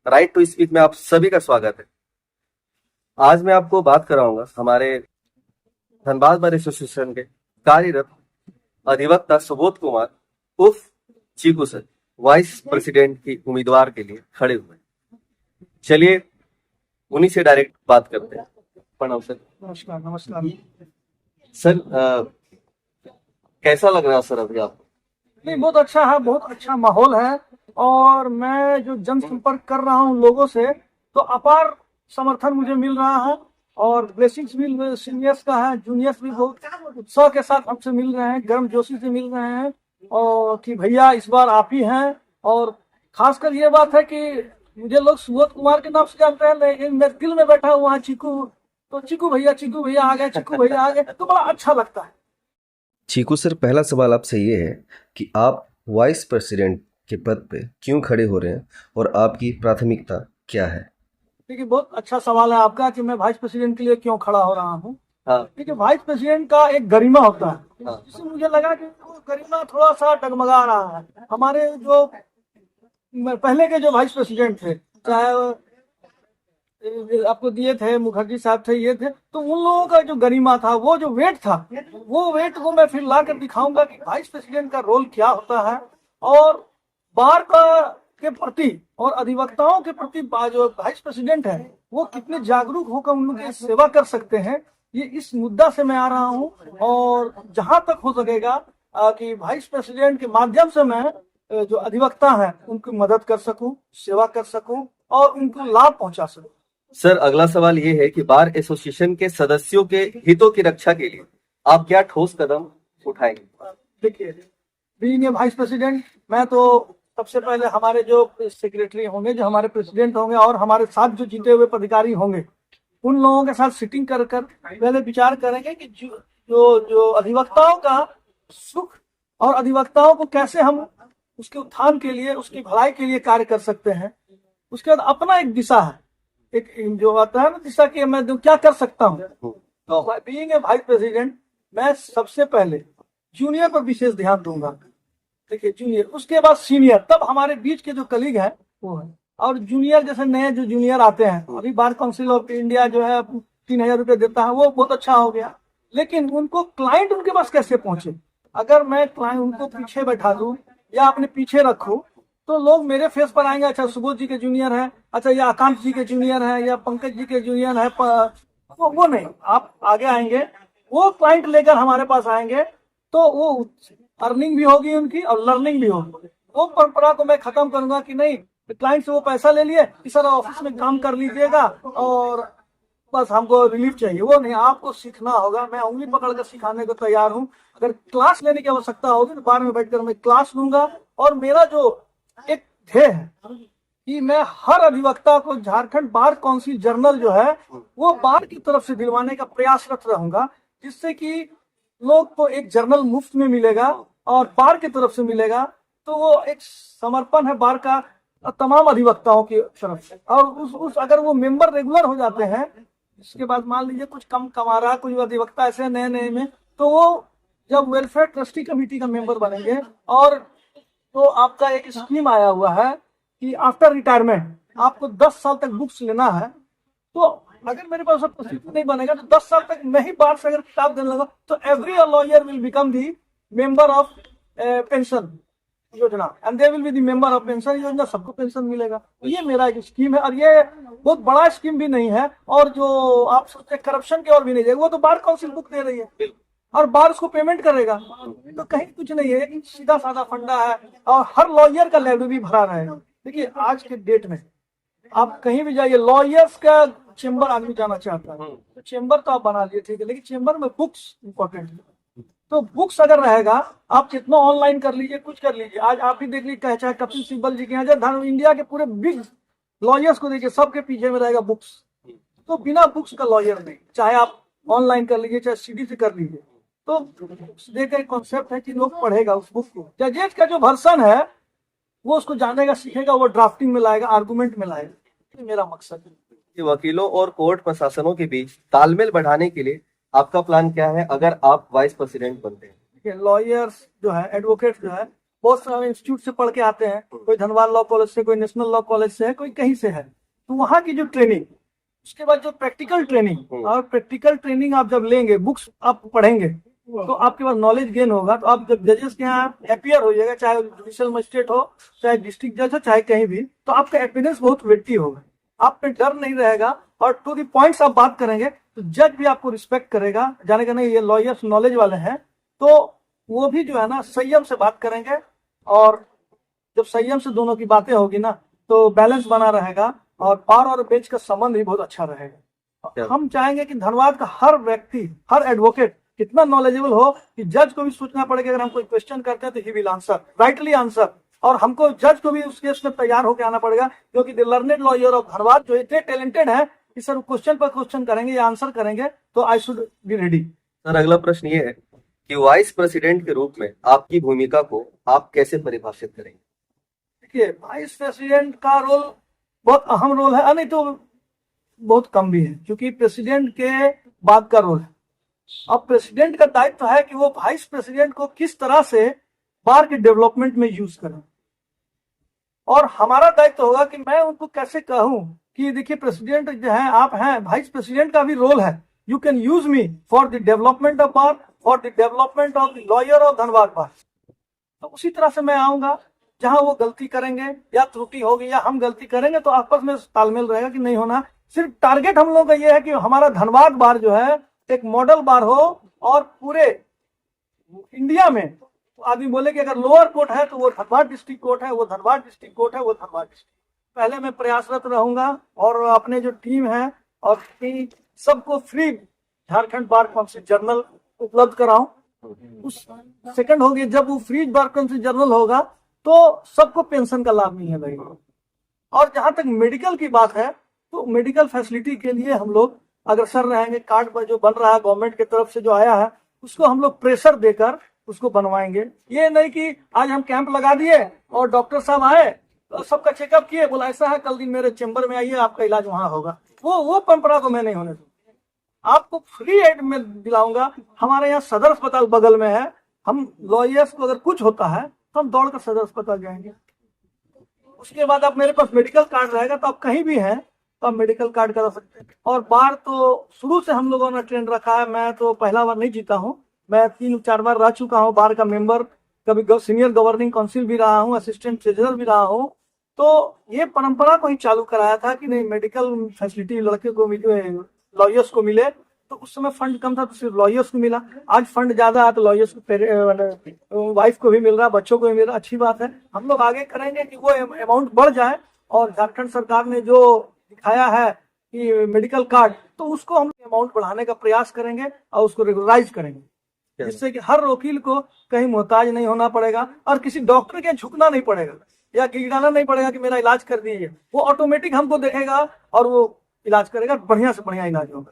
Right to speak में आप सभी का स्वागत है। आज मैं आपको बात कराऊंगा हमारे धनबाद बार एसोसिएशन के कार्यरत अधिवक्ता सुबोध कुमार उर्फ चीकू सर वाइस प्रेसिडेंट की उम्मीदवार के लिए खड़े हुए। चलिए उन्हीं से डायरेक्ट बात करते हैं। प्रणाम सर। नमस्कार। नमस्कार। सर कैसा लग रहा है सर अभी आपको? नहीं, बहुत अच्छा है, बहुत अच्छा माहौल है। और मैं जो जनसंपर्क कर रहा हूँ लोगों से, तो अपार समर्थन मुझे मिल रहा है। और ब्लेसिंग्स भी सीनियर्स का है, जूनियर्स भी बहुत उत्साह के साथ हमसे मिल रहे हैं, गर्मजोशी से मिल रहे हैं। और कि भैया इस बार आप ही हैं। और खासकर ये बात है कि मुझे लोग सुबोध कुमार के नाम से जानते हैं, लेकिन मेरे दिल में बैठा हुआ है चीकू। तो चीकू भैया आ गए, चीकू भैया आ गए, तो बड़ा अच्छा लगता है। चीकू सर, पहला सवाल आपसे ये है कि आप वाइस प्रेसिडेंट के पद पे क्यों खड़े हो रहे हैं और आपकी प्राथमिकता क्या है? देखिए, बहुत अच्छा सवाल है आपका कि मैं वाइस प्रेसिडेंट के लिए क्यों खड़ा हो रहा हूँ। हाँ। देखिए, वाइस प्रेसिडेंट का एक गरिमा होता है। हाँ। जिससे मुझे लगा कि वो गरिमा थोड़ा सा डगमगा रहा है। हमारे जो पहले के जो वाइस प्रेसिडेंट थे, चाहे आपको दिए थे, मुखर्जी साहब थे, ये थे, तो उन लोगों का जो गरिमा था, वो जो वेट था, वो वेट को मैं फिर ला कर दिखाऊंगा कि वाइस प्रेसिडेंट का रोल क्या होता है। और बार का के प्रति और अधिवक्ताओं के प्रति जो वाइस प्रेसिडेंट है, वो कितने जागरूक होकर उनकी सेवा कर सकते हैं, ये इस मुद्दा से मैं आ रहा हूँ। और जहां तक हो सकेगा कि वाइस प्रेसिडेंट के माध्यम से मैं जो अधिवक्ता हैं उनकी मदद कर सकूं, सेवा कर सकूं और उनको लाभ पहुंचा सकूं। सर, अगला सवाल ये है कि बार एसोसिएशन के सदस्यों के हितों की रक्षा के लिए आप क्या ठोस कदम उठाएंगे? देखिए, बीइंग ए वाइस प्रेसिडेंट, मैं तो सबसे पहले हमारे जो सेक्रेटरी होंगे, जो हमारे प्रेसिडेंट होंगे और हमारे साथ जो जीते हुए पदाधिकारी होंगे, उन लोगों के साथ सिटिंग कर पहले विचार करेंगे कि जो अधिवक्ताओं का सुख और अधिवक्ताओं को कैसे हम उसके उत्थान के लिए, उसकी भलाई के लिए कार्य कर सकते हैं। उसके बाद अपना एक दिशा है, एक जो आता है ना दिशा की, मैं क्या कर सकता हूँ। तो बीइंग ए वाइस प्रेसिडेंट, मैं सबसे पहले जूनियर पर विशेष ध्यान दूंगा। देखिए, जूनियर, उसके बाद सीनियर, तब हमारे बीच के जो कलीग है वो है। और जूनियर, जैसे नए जो जूनियर आते हैं, अभी बार काउंसिल ऑफ इंडिया जो है 3,000 रुपये देता है, वो बहुत अच्छा हो गया। लेकिन उनको क्लाइंट उनके पास कैसे पहुंचे? अगर मैं क्लाइंट उनको पीछे बैठा दूं या अपने पीछे रखूं, तो लोग मेरे फेस पर आएंगे, अच्छा सुबोध जी के जूनियर है, अच्छा या आकांत जी के जूनियर है, या पंकज जी के जूनियर है। वो नहीं, आप आगे आएंगे, वो क्लाइंट लेकर हमारे पास आएंगे, तो वो अर्निंग भी होगी उनकी और लर्निंग भी होगी। वो परंपरा को मैं खत्म करूंगा कि नहीं, क्लाइंट से वो पैसा ले लिए कि सर ऑफिस में काम कर लीजिएगा और बस हमको रिलीफ चाहिए। वो नहीं, आपको सीखना होगा। मैं उंगली पकड़कर सिखाने को तैयार हूँ। अगर क्लास लेने की आवश्यकता होगी तो बार में बैठकर मैं क्लास लूंगा। और मेरा जो एक ध्येय है कि मैं हर अधिवक्ता को झारखंड बार काउंसिल जर्नल जो है वो बार की तरफ से दिलवाने का प्रयासरत रहूंगा, जिससे कि लोग को एक जर्नल मुफ्त में मिलेगा और बार की तरफ से मिलेगा। तो वो एक समर्पण है बार का तमाम अधिवक्ताओं की तरफ से। और उस अगर वो मेंबर रेगुलर हो जाते हैं, इसके बाद मान लीजिए कुछ कम कमा रहा, कुछ अधिवक्ता ऐसे नए नए में, तो वो जब वेलफेयर ट्रस्टी कमेटी का मेंबर बनेंगे, और तो आपका एक स्कीम आया हुआ है कि आफ्टर रिटायरमेंट आपको 10 साल तक बुक्स लेना है। तो अगर मेरे पास परिस्थिति नहीं बनेगा तो 10 साल तक मैं ही बार से अगर किताब देने लगा, तो every lawyer will become the member of pension योजना, and they will be the member of pension योजना। सबको पेंशन मिलेगा। तो ये मेरा एक स्कीम है, और ये बहुत बड़ा स्कीम भी नहीं है, और जो आप सोचते करप्शन की ओर भी नहीं जाएगा। वो तो बार काउंसिल बुक दे रही है और बार उसको पेमेंट करेगा, तो कहीं कुछ नहीं है, सीधा साधा फंडा है। और हर लॉयर का लाइब्रेरी भरा रहेगा। देखिए, आज के डेट में आप कहीं भी जाइए, लॉयर्स का चेंबर आदमी जाना चाहता है, तो चेंबर तो आप बना लिए, ठीक है, लेकिन चेंबर में बुक्स इंपॉर्टेंट है। तो बुक्स अगर रहेगा, आप जितना ऑनलाइन कर लीजिए, कुछ कर लीजिए। आज आप भी देख लीजिए, चाहे कपिल सिब्बल जी के यहाँ, धर्म इंडिया के पूरे बिग लॉयर्स को देखिए, सबके पीछे में रहेगा बुक्स। तो बिना बुक्स का लॉयर नहीं, चाहे आप ऑनलाइन कर लीजिए, चाहे सीडी से कर लीजिए। तो देखिए, कॉन्सेप्ट है कि लोग पढ़ेगा उस बुक को। जजेज का जो वर्सन है वो उसको जानेगा, सीखेगा, वो ड्राफ्टिंग में लाएगा, आर्गुमेंट में लाएगा। ये मेरा मकसद है। वकीलों और कोर्ट प्रशासनों के बीच तालमेल बढ़ाने के लिए आपका प्लान क्या है अगर आप वाइस प्रेसिडेंट बनते हैं? लॉयर्स जो है, एडवोकेट जो है, बहुत सारे इंस्टीट्यूट से पढ़ के आते हैं, कोई धनबाद लॉ कॉलेज से, कोई नेशनल लॉ कॉलेज से है, कोई कहीं से है। तो वहाँ की जो ट्रेनिंग, उसके बाद जो प्रैक्टिकल ट्रेनिंग, और प्रैक्टिकल ट्रेनिंग आप जब लेंगे, बुक्स आप पढ़ेंगे, तो आपके पास नॉलेज गेन होगा। तो आप जब जजेस के यहाँ अपीयर हो जाएगा, चाहे जुडिशियल मजिस्ट्रेट हो, चाहे डिस्ट्रिक्ट जज हो, चाहे कहीं भी, तो आपका एविडेंस बहुत वेटी होगा, आप पे डर नहीं रहेगा, और टू दी पॉइंट्स आप बात करेंगे तो जज भी आपको रिस्पेक्ट करेगा, जाने का नहीं ये लॉयर्स नॉलेज वाले हैं। तो वो भी जो है ना संयम से बात करेंगे, और जब संयम से दोनों की बातें होगी ना, तो बैलेंस बना रहेगा, और बार और बेंच का संबंध भी बहुत अच्छा रहेगा। हम चाहेंगे कि धनबाद का हर व्यक्ति, हर एडवोकेट कितना नॉलेजेबल हो कि जज को भी सोचना पड़ेगा, अगर हम कोई क्वेश्चन करते हैं तो he will answer, rightly answer, और हमको जज को भी उस केस में तैयार होकर आना पड़ेगा, क्योंकि the learned lawyer of Dhanbad जो इतने टैलेंटेड है कि सर क्वेश्चन पर क्वेश्चन करेंगे या आंसर करेंगे, तो I should be ready. Sir अगला प्रश्न ये है कि वाइस प्रेसिडेंट के रूप में आपकी भूमिका को आप कैसे परिभाषित करेंगे? देखिए, वाइस प्रेसिडेंट का रोल बहुत अहम रोल है, नहीं तो बहुत कम भी है, क्योंकि प्रेसिडेंट के बाद का रोल है। अब प्रेसिडेंट का दायित्व है कि वो वाइस प्रेसिडेंट को किस तरह से बार के डेवलपमेंट में यूज करें, और हमारा दायित्व होगा कि मैं उनको कैसे कहूं कि देखिए प्रेसिडेंट जो है आप हैं, वाइस प्रेसिडेंट का भी रोल है, you can use me for the development of bar, for the development of the lawyer of Dhanbad bar. तो उसी तरह से मैं आऊंगा, जहां वो गलती करेंगे या त्रुटि होगी या हम गलती करेंगे, तो आपस में तालमेल रहेगा कि नहीं होना। सिर्फ टारगेट हम लोगों का ये है कि हमारा धनबाद बार जो है एक मॉडल बार हो, और पूरे इंडिया में आदमी बोले कि अगर लोअर कोर्ट है तो वो धनबाद डिस्ट्रिक्ट कोर्ट है, वो धनबाद डिस्ट्रिक्ट कोर्ट है, वो धनबाद डिस्ट्रिक्ट। पहले मैं प्रयासरत रहूंगा, और अपने जो टीम है और सबको free Jharkhand bar council journal उपलब्ध कराऊं। उस सेकंड हो गया, जब वो फ्री बार काउंसिल जर्नल होगा तो सबको पेंशन का लाभ मिलने लगेगा। और जहां तक मेडिकल की बात है, तो मेडिकल फैसिलिटी के लिए हम लोग अग्रसर रहेंगे। कार्ड पर जो बन रहा है गवर्नमेंट की तरफ से जो आया है, उसको हम लोग प्रेशर देकर उसको बनवाएंगे। ये नहीं कि आज हम कैंप लगा दिए और डॉक्टर साहब आए तो सबका चेकअप किए, बोला ऐसा है कल दिन मेरे चेंबर में आइए, आपका इलाज वहां होगा। वो परंपरा तो मैं नहीं होने दूंगा, आपको फ्री एड में दिलाऊंगा। हमारे यहाँ सदर अस्पताल बगल में है, हम लॉयर्स को अगर कुछ होता है तो हम दौड़ कर सदर अस्पताल जाएंगे। उसके बाद आप मेरे पास मेडिकल कार्ड रहेगा, तो आप कहीं भी हैं तो आप मेडिकल कार्ड करा सकते हैं। और बार तो शुरू से हम लोगों ने ट्रेंड रखा है, मैं तो पहला बार नहीं जीता हूँ, मैं 3-4 बार रह चुका हूँ बार का मेंबर, कभी सीनियर गवर्निंग काउंसिल भी रहा हूँ, असिस्टेंट ट्रेजरर भी रहा हूँ। तो ये परंपरा को ही चालू कराया था कि नहीं मेडिकल फैसिलिटी लड़के को मिले, लॉयर्स को मिले। तो उस समय फंड कम था तो सिर्फ लॉयर्स को मिला, आज फंड ज्यादा है तो लॉयर्स को, वाइफ को भी मिल रहा, बच्चों को भी मिल रहा, अच्छी बात है। हम लोग आगे करेंगे कि वो अमाउंट बढ़ जाए, और झारखंड सरकार ने जो दिखाया है कि मेडिकल कार्ड, तो उसको हम अमाउंट बढ़ाने का प्रयास करेंगे और उसको रेगुलराइज करेंगे, जिससे कि हर वकील को कहीं मोहताज नहीं होना पड़ेगा, और किसी डॉक्टर के झुकना नहीं पड़ेगा या गिड़ाना नहीं पड़ेगा कि मेरा इलाज कर दीजिए। वो ऑटोमेटिक हमको देखेगा और वो इलाज करेगा, बढ़िया से बढ़िया इलाज होगा।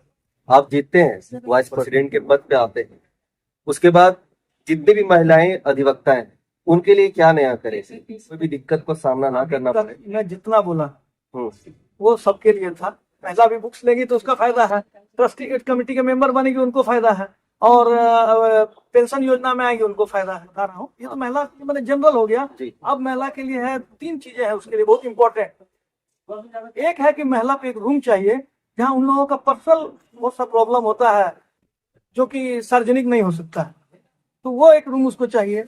आप जीतते हैं, वाइस प्रेसिडेंट के पद पे आते हैं, उसके बाद जितनी भी महिलाएं अधिवक्ता हैं उनके लिए क्या नया करें, कोई भी दिक्कत को सामना ना करना पड़े? मैं जितना बोला वो सबके लिए था। महिला भी बुक्स लेगी तो उसका फायदा है, ट्रस्टी कमेटी के मेंबर बनेगी उनको फायदा है, और पेंशन योजना में आएंगे उनको फायदा है। बता रहा हूँ, ये तो महिला मैंने जनरल हो गया। अब महिला के लिए है 3 चीजें हैं उसके लिए बहुत इंपॉर्टेंट। एक है कि महिला को एक रूम चाहिए जहाँ उन लोगों का पर्सनल बहुत सा प्रॉब्लम होता है जो कि सार्वजनिक नहीं हो सकता है, तो वो एक रूम उसको चाहिए।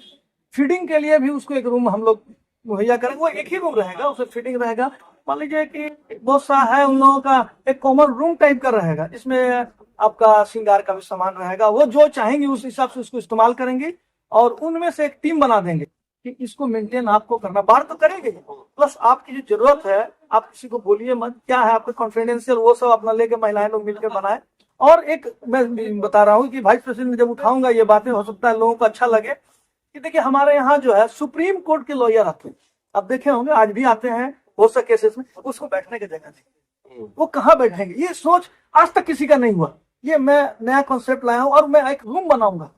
फीडिंग के लिए भी उसको एक रूम हम लोग मुहैया करेंगे, वो एक ही रूम रहेगा, उसमें फीडिंग रहेगा। मान लीजिए कि बहुत सा है उन लोगों का एक कॉमन रूम टाइप का रहेगा, जिसमें आपका श्रृंगार का भी सामान रहेगा, वो जो चाहेंगे उस हिसाब से उसको इस्तेमाल करेंगे, और उनमें से एक टीम बना देंगे कि इसको मेंटेन आपको करना। बार तो करेंगे, प्लस आपकी जो जरूरत है आप किसी को बोलिए मत, क्या है आपका कॉन्फिडेंशियल, वो सब अपना लेके महिलाएं लोग मिलकर बनाए। और एक मैं बता रहा हूँ कि वाइस प्रेसिडेंट जब उठाऊंगा ये बातें, हो सकता है लोगों को अच्छा लगे कि देखिए हमारे यहाँ जो है सुप्रीम कोर्ट के लॉयर आते हैं, आप देखे होंगे आज भी आते हैं बहुत से केसेस में, उसको बैठने की जगह नहीं, वो कहाँ बैठेंगे, ये सोच आज तक किसी का नहीं हुआ। ये मैं नया कॉन्सेप्ट लाया हूँ, और मैं एक रूम बनाऊंगा,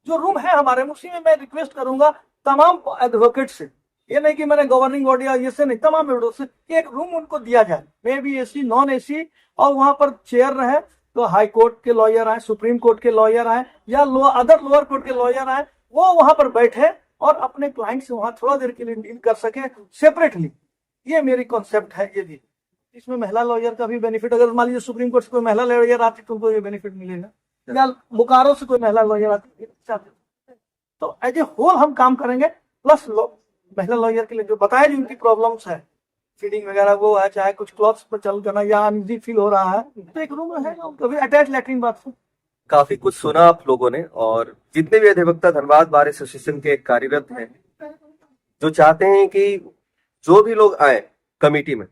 जो रूम है हमारे उसी में मैं रिक्वेस्ट करूंगा तमाम एडवोकेट से, ये नहीं कि मैंने गवर्निंग बॉडी या ये से नहीं, तमाम एडवोकेट से एक रूम उनको दिया जाए, may be AC non AC, और वहां पर चेयर रहे तो हाई कोर्ट के लॉयर आए, सुप्रीम कोर्ट के लॉयर आए, या अदर लोअर कोर्ट के लॉयर आए, वो वहां पर बैठे और अपने क्लाइंट से वहां थोड़ा देर के लिए डील कर सके सेपरेटली। ये मेरी कॉन्सेप्ट है। ये भी इसमें महिला लॉयर का भी बेनिफिट, अगर मान लीजिए सुप्रीम कोर्ट से कोई महिला लॉयर आती तो उनको ये बेनिफिट मिलेगा, या बोकारो से कोई महिला लॉयर आती तो एज ए होल हम काम करेंगे। प्लस महिला लॉयर के लिए जो बताया जो उनकी प्रॉब्लम्स है, फीडिंग वगैरह वो है, चाहे कुछ क्लॉथ्स पर चल करना या अनइजी फील हो रहा है, तो एक रूम है कभी अटैच लैट्रिन बाथरूम। काफी कुछ सुना आप लोगों ने, और जितने भी अधिवक्ता धनबाद बार एसोसिएशन के कार्यरत हैं, जो चाहते हैं कि जो भी लोग आए कमेटी में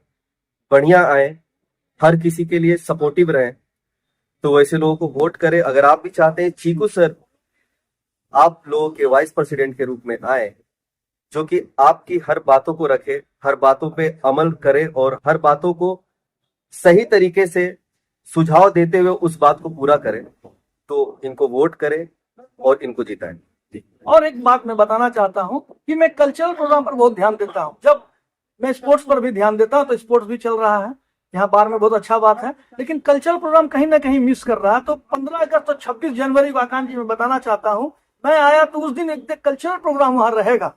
बढ़िया आए, हर किसी के लिए सपोर्टिव रहें, तो वैसे लोगों को वोट करें। अगर आप भी चाहते हैं चीकू सर आप लोगों के वाइस प्रेसिडेंट के रूप में आए, जो कि आपकी हर बातों को रखे, हर बातों पे अमल करे और हर बातों को सही तरीके से सुझाव देते हुए उस बात को पूरा करें, तो इनको वोट करें और इनको जिताएं। और एक बात मैं बताना चाहता हूं कि मैं कल्चरल प्रोग्राम पर बहुत ध्यान देता हूं। जब मैं स्पोर्ट्स पर भी ध्यान देता हूं, तो स्पोर्ट्स भी चल रहा है यहाँ बार में, बहुत अच्छा बात है, लेकिन कल्चरल प्रोग्राम कहीं ना कहीं मिस कर रहा है। तो 15 अगस्त और 26 जनवरी वाकान जी मैं बताना चाहता हूँ, मैं आया तो उस दिन एक कल्चरल प्रोग्राम वहां रहेगा।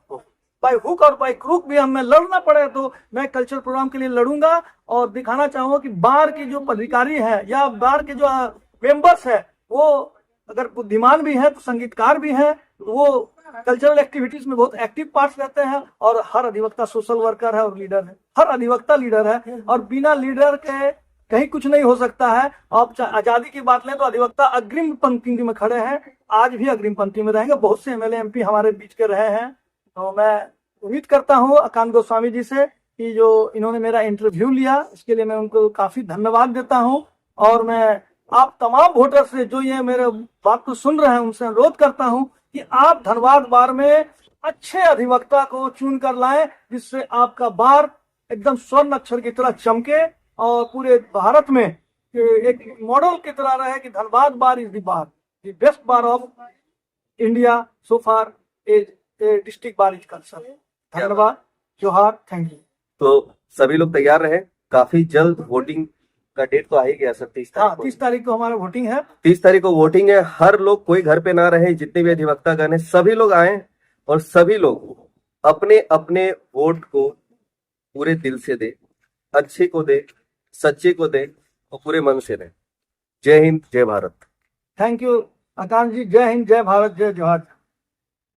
बाय हुक और बाय क्रूक भी हमें लड़ना पड़े तो मैं कल्चरल प्रोग्राम के लिए लड़ूंगा और दिखाना चाहूंगा कि बार के जो पदाधिकारी हैं या बार के जो मेंबर्स हैं, वो अगर बुद्धिमान भी है तो संगीतकार भी है, वो कल्चरल एक्टिविटीज में बहुत एक्टिव पार्ट रहते हैं। और हर अधिवक्ता सोशल वर्कर है और लीडर है, हर अधिवक्ता लीडर है, और बिना लीडर के कहीं कुछ नहीं हो सकता है। आप आजादी की बात लें तो अधिवक्ता अग्रिम पंक्ति में खड़े हैं, आज भी अग्रिम पंक्ति में रहेंगे। बहुत से एमएलए एमपी हमारे बीच के रहे हैं। तो मैं उम्मीद करता हूँ अकांत गोस्वामी जी से कि जो इन्होंने मेरा इंटरव्यू लिया, इसके लिए मैं उनको काफी धन्यवाद देता हूँ। और मैं आप तमाम वोटर से जो ये मेरे बात को सुन रहे हैं, उनसे अनुरोध करता हूँ कि आप धनबाद बार में अच्छे अधिवक्ता को चुन कर लाएं, जिससे आपका बार एकदम स्वर्ण अक्षर की तरह चमके और पूरे भारत में एक मॉडल की तरह रहे कि Dhanbad bar is the bar, the best bar of India so far is district bar is concern. धन्यवाद, जोहार, थैंक यू। तो सभी लोग तैयार रहे, काफी जल्द वोटिंग का डेट तो आ ही गया सर, 30 तारीख। 30 तारीख को हमारा वोटिंग है। 30 तारीख को वोटिंग है। हर लोग, कोई घर पे ना रहे, जितने भी अधिवक्ता गण हैं सभी लोग आए और सभी लोग अपने अपने वोट को पूरे दिल से दे, अच्छे को दे, सच्चे को दे और पूरे मन से दे। जय हिंद, जय भारत। थैंक यू आकांत जी। जय हिंद, जय भारत, जय जोहार।